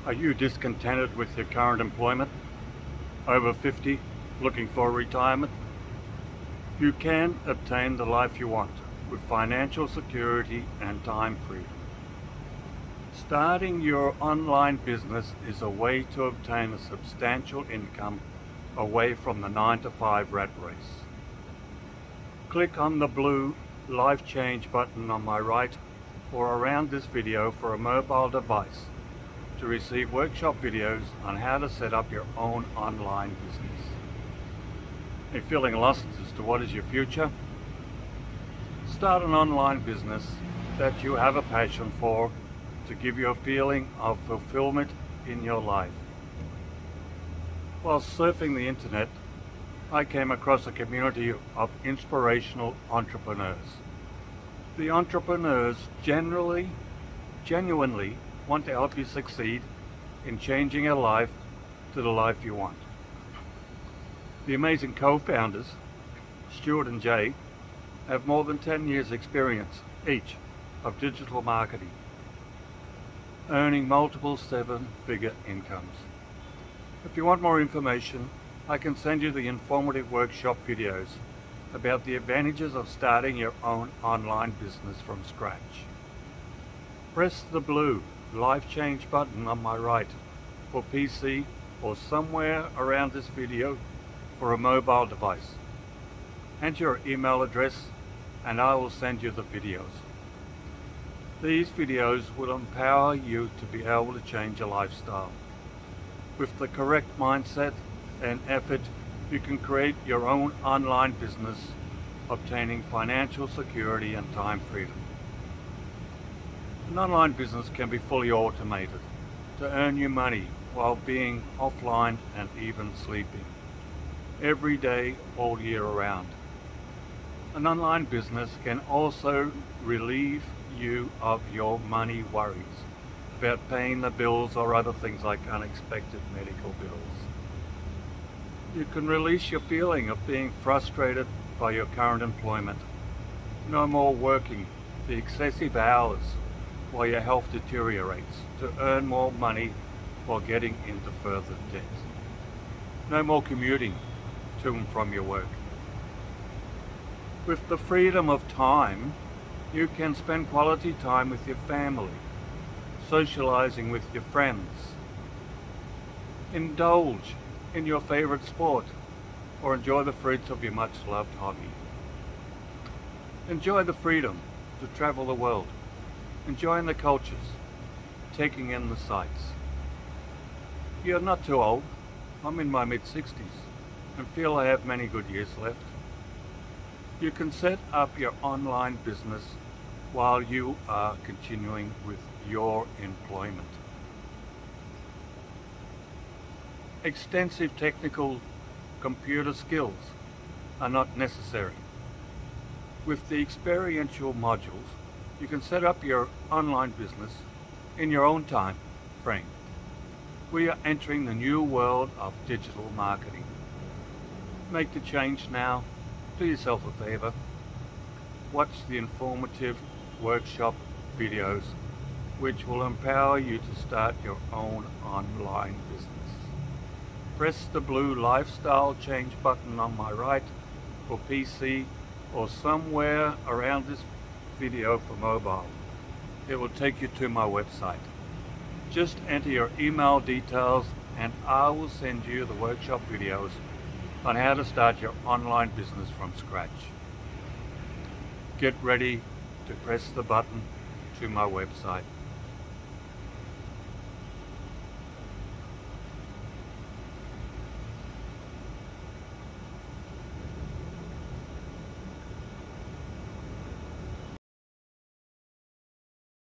Are you discontented with your current employment? Over 50, looking for retirement? You can obtain the life you want with financial security and time freedom. Starting your online business is a way to obtain a substantial income away from the 9-to-5 rat race. Click on the blue Life Change button on my right or around this video for a mobile device to receive workshop videos on how to set up your own online business. Are you feeling lost as to what is your future? Start an online business that you have a passion for to give you a feeling of fulfillment in your life. While surfing the internet, I came across a community of inspirational entrepreneurs. The entrepreneurs genuinely want to help you succeed in changing your life to the life you want. The amazing co-founders, Stuart and Jay, have more than 10 years experience each of digital marketing, earning multiple 7-figure incomes. If you want more information, I can send you the informative workshop videos about the advantages of starting your own online business from scratch. Press the blue Life Change button on my right for PC or somewhere around this video for a mobile device. Enter your email address and I will send you the videos. These videos will empower you to be able to change your lifestyle. With the correct mindset and effort, you can create your own online business, obtaining financial security and time freedom. An online business can be fully automated to earn you money while being offline and even sleeping, every day, all year round. An online business can also relieve you of your money worries about paying the bills or other things like unexpected medical bills. You can release your feeling of being frustrated by your current employment. No more working the excessive hours while your health deteriorates to earn more money while getting into further debt. No more commuting to and from your work. With the freedom of time, you can spend quality time with your family, socializing with your friends, indulge in your favorite sport, or enjoy the fruits of your much-loved hobby. Enjoy the freedom to travel the world, enjoying the cultures, taking in the sights. You're not too old. I'm in my mid-60s and feel I have many good years left. You can set up your online business while you are continuing with your employment. Extensive technical computer skills are not necessary. With the experiential modules, you can set up your online business in your own time frame. We are entering the new world of digital marketing. Make the change now. Do yourself a favor. Watch the informative workshop videos which will empower you to start your own online business. Press the blue Lifestyle Change button on my right for PC or somewhere around this video for mobile. It will take you to my website. Just enter your email details and I will send you the workshop videos on how to start your online business from scratch. Get ready to press the button to my website.